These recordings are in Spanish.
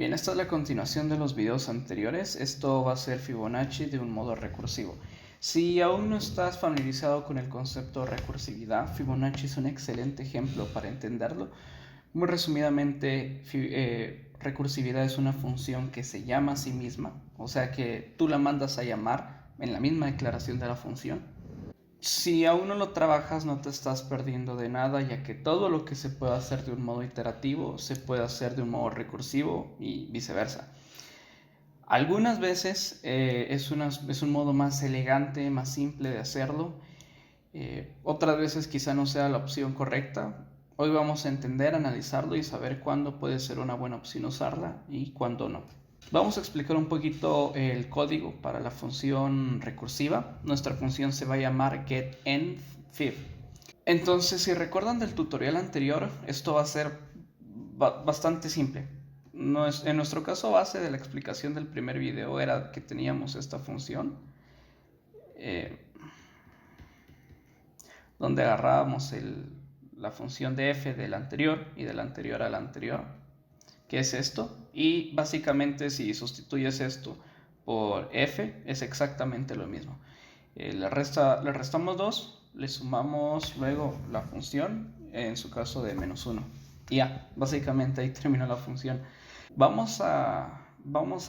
Bien, esta es la continuación de los videos anteriores. Esto va a ser Fibonacci de un modo recursivo. Si aún no estás familiarizado con el concepto de recursividad, Fibonacci es un excelente ejemplo para entenderlo. Muy resumidamente, recursividad es una función que se llama a sí misma, o sea que tú la mandas a llamar en la misma declaración de la función. Si aún no lo trabajas, no te estás perdiendo de nada, ya que todo lo que se puede hacer de un modo iterativo se puede hacer de un modo recursivo y viceversa. Algunas veces es un modo más elegante, más simple de hacerlo. Otras veces quizá no sea la opción correcta. Hoy vamos a entender, analizarlo y saber cuándo puede ser una buena opción usarla y cuándo no. Vamos a explicar un poquito el código para la función recursiva. Nuestra función se va a llamar getEndFib. Entonces, si recuerdan del tutorial anterior, esto va a ser bastante simple. En nuestro caso base de la explicación del primer video era que teníamos esta función eh, donde agarrábamos la función de f del anterior y del anterior al anterior, que es esto, y básicamente si sustituyes esto por f es exactamente lo mismo. Le restamos 2, le sumamos luego la función, en su caso de menos 1. Y ya, básicamente ahí terminó la función. Vamos a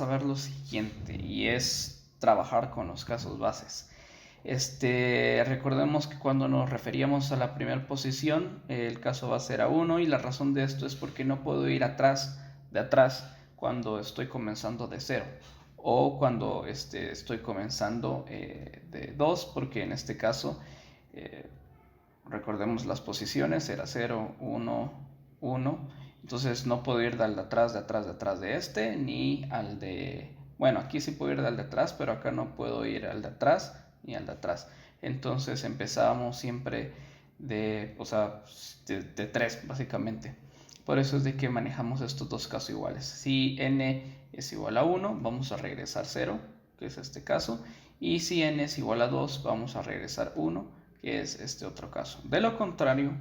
ver lo siguiente, y es trabajar con los casos bases. Recordemos que cuando nos referíamos a la primera posición, el caso base era 1, y la razón de esto es porque no puedo ir de atrás cuando estoy comenzando de 0, o cuando estoy comenzando de 2, porque en este caso recordemos las posiciones, era 0, 1, 1, entonces no puedo ir del de atrás, de atrás, de atrás de ni al de, bueno, aquí sí puedo ir del de atrás, pero acá no puedo ir al de atrás ni al de atrás. Entonces empezábamos siempre o sea, de 3 básicamente. Por eso es de que manejamos estos dos casos iguales. Si n es igual a 1, vamos a regresar 0, que es este caso, y si n es igual a 2, vamos a regresar 1, que es este otro caso. De lo contrario,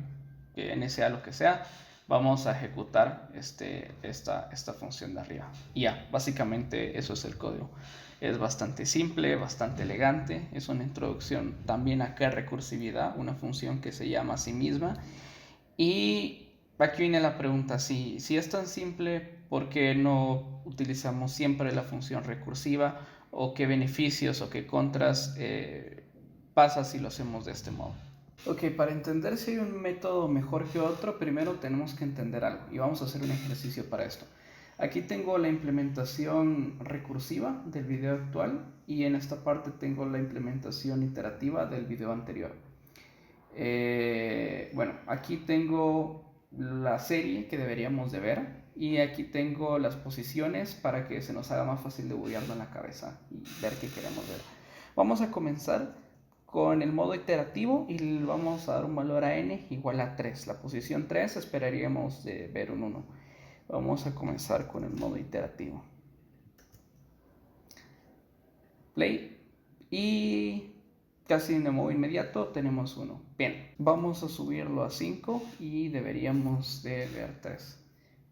que n sea lo que sea, vamos a ejecutar esta función de arriba. Y ya, básicamente eso es el código. Es bastante simple, bastante elegante, es una introducción también a qué es recursividad, una función que se llama a sí misma. Y aquí viene la pregunta, si es tan simple, ¿por qué no utilizamos siempre la función recursiva? ¿O qué beneficios o qué contras pasa si lo hacemos de este modo? Ok, para entender si hay un método mejor que otro, primero tenemos que entender algo y vamos a hacer un ejercicio para esto. Aquí tengo la implementación recursiva del video actual y en esta parte tengo la implementación iterativa del video anterior. Bueno, aquí tengo la serie que deberíamos de ver y aquí tengo las posiciones para que se nos haga más fácil debuguearlo en la cabeza y ver qué queremos ver. Vamos a comenzar con el modo iterativo y vamos a dar un valor a n igual a 3. La posición 3 esperaríamos de ver un 1. Vamos a comenzar con el modo iterativo. Play. Y casi de modo inmediato tenemos 1. Bien, vamos a subirlo a 5 y deberíamos de ver 3.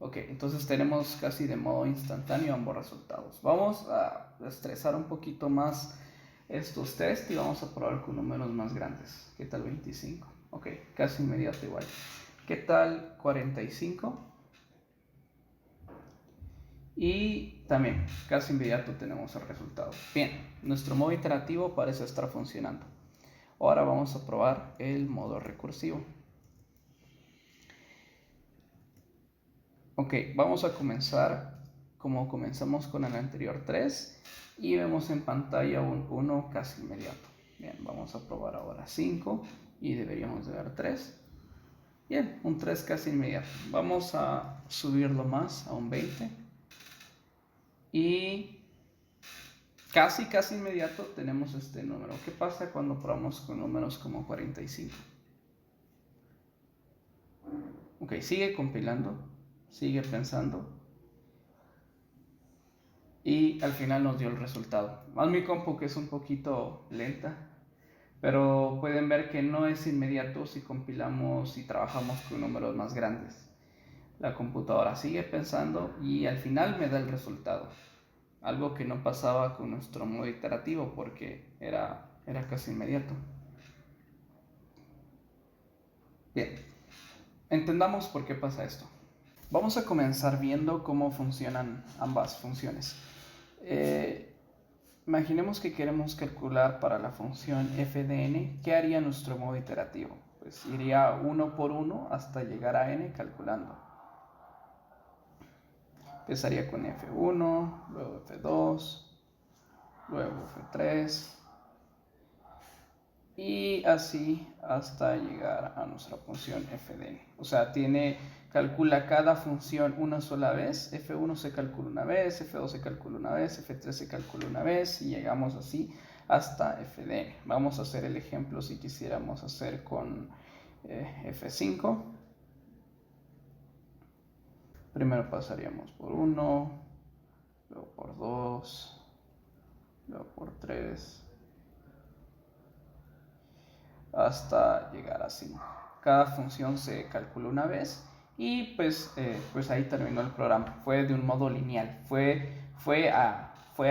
Ok, entonces tenemos casi de modo instantáneo ambos resultados. Vamos a estresar un poquito más estos test y vamos a probar con números más grandes. ¿Qué tal 25? Ok, casi inmediato igual. ¿Qué tal 45? Y también casi inmediato tenemos el resultado. Bien, nuestro modo iterativo parece estar funcionando. Ahora vamos a probar el modo recursivo. Ok, vamos a comenzar como comenzamos con el anterior 3 y vemos en pantalla un 1 casi inmediato. Bien, vamos a probar ahora 5 y deberíamos de ver 3. Bien, un 3 casi inmediato. Vamos a subirlo más a un 20 y casi inmediato tenemos este número. ¿Qué pasa cuando probamos con números como 45? Ok, sigue compilando, sigue pensando y al final nos dio el resultado. Más mi compu que es un poquito lenta, pero pueden ver que no es inmediato si compilamos y trabajamos con números más grandes. La computadora sigue pensando y al final me da el resultado. Algo que no pasaba con nuestro modo iterativo porque era casi inmediato. Bien, entendamos por qué pasa esto. Vamos a comenzar viendo cómo funcionan ambas funciones. Imaginemos que queremos calcular para la función f de n. ¿Qué haría nuestro modo iterativo? Pues iría uno por uno hasta llegar a n calculando. Empezaría con f1, luego f2, luego f3 y así hasta llegar a nuestra función f de n. O sea, calcula cada función una sola vez. F1 se calcula una vez, F2 se calcula una vez, F3 se calcula una vez y llegamos así hasta f de n. Vamos a hacer el ejemplo si quisiéramos hacer con F5. Primero pasaríamos por 1, luego por 2, luego por 3, hasta llegar a 5. Cada función se calcula una vez y pues ahí terminó el programa. Fue de un modo lineal, fue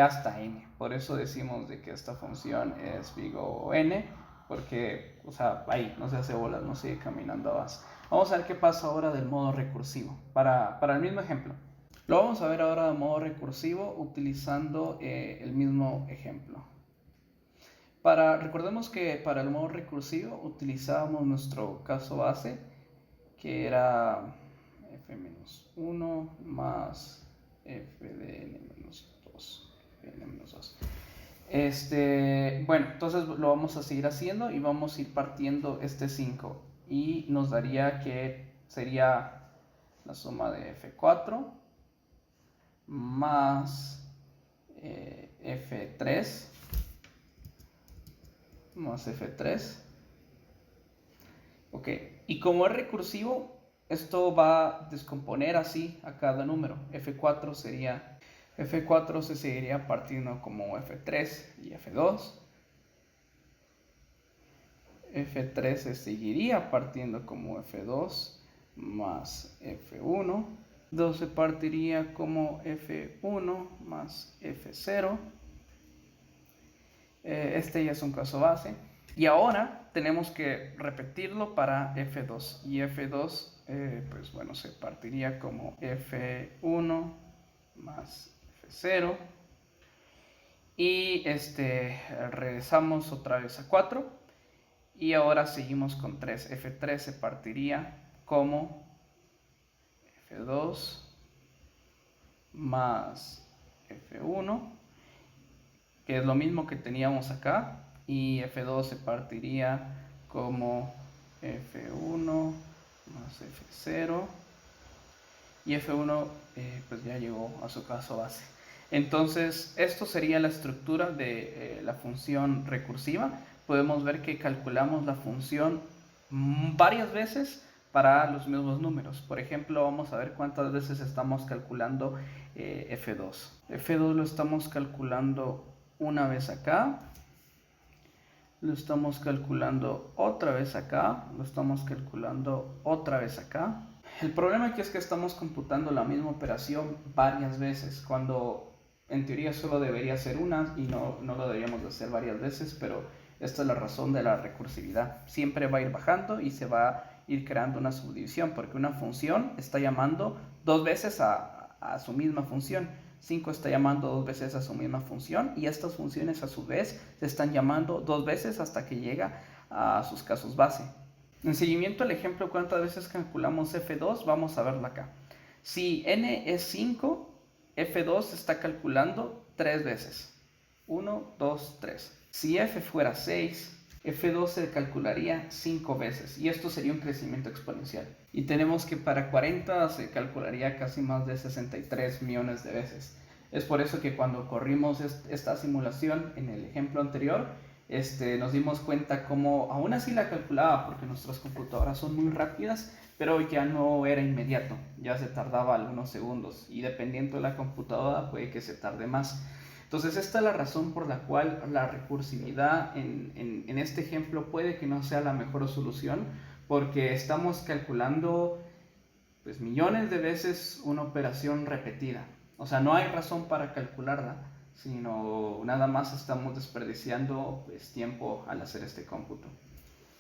hasta n. Por eso decimos de que esta función es big O n, porque, o sea, ahí no se hace bolas, no sigue caminando a base. Vamos a ver qué pasa ahora del modo recursivo, para el mismo ejemplo. Lo vamos a ver ahora de modo recursivo utilizando el mismo ejemplo. Recordemos que para el modo recursivo utilizábamos nuestro caso base, que era f-1 más f de n-2. Bueno, entonces lo vamos a seguir haciendo y vamos a ir partiendo este 5 y nos daría que sería la suma de f4 más f3 más f3. Ok, y como es recursivo, esto va a descomponer así a cada número. F4 se seguiría partiendo como F3 y F2. F3 se seguiría partiendo como F2 más F1. 2 se partiría como F1 más F0. Este ya es un caso base. Y ahora tenemos que repetirlo para F2. Y F2, pues bueno, se partiría como F1 más F0. Y regresamos otra vez a 4. Y ahora seguimos con 3. F3 se partiría como F2 más F1, que es lo mismo que teníamos acá, y F2 se partiría como F1 más F0, y F1 pues ya llegó a su caso base. Entonces esto sería la estructura de la función recursiva. Podemos ver que calculamos la función varias veces para los mismos números. Por ejemplo, vamos a ver cuántas veces estamos calculando F2. F2 lo estamos calculando una vez acá, lo estamos calculando otra vez acá, lo estamos calculando otra vez acá. El problema aquí es que estamos computando la misma operación varias veces, cuando en teoría solo debería ser una y no lo deberíamos de hacer varias veces, pero esta es la razón de la recursividad. Siempre va a ir bajando y se va a ir creando una subdivisión, porque una función está llamando dos veces a su misma función. 5 está llamando dos veces a su misma función y estas funciones a su vez se están llamando dos veces hasta que llega a sus casos base. En seguimiento al ejemplo cuántas veces calculamos F2, vamos a verlo acá. Si n es 5, F2 está calculando 3 veces. 1, 2, 3. Si F fuera 6, F2 se calcularía 5 veces y esto sería un crecimiento exponencial. Y tenemos que para 40 se calcularía casi más de 63 millones de veces. Es por eso que cuando corrimos esta simulación en el ejemplo anterior, nos dimos cuenta cómo aún así la calculaba, porque nuestras computadoras son muy rápidas, pero ya no era inmediato, ya se tardaba algunos segundos y dependiendo de la computadora puede que se tarde más. Entonces esta es la razón por la cual la recursividad en este ejemplo puede que no sea la mejor solución, porque estamos calculando pues millones de veces una operación repetida. O sea, no hay razón para calcularla, sino nada más estamos desperdiciando pues, tiempo al hacer este cómputo.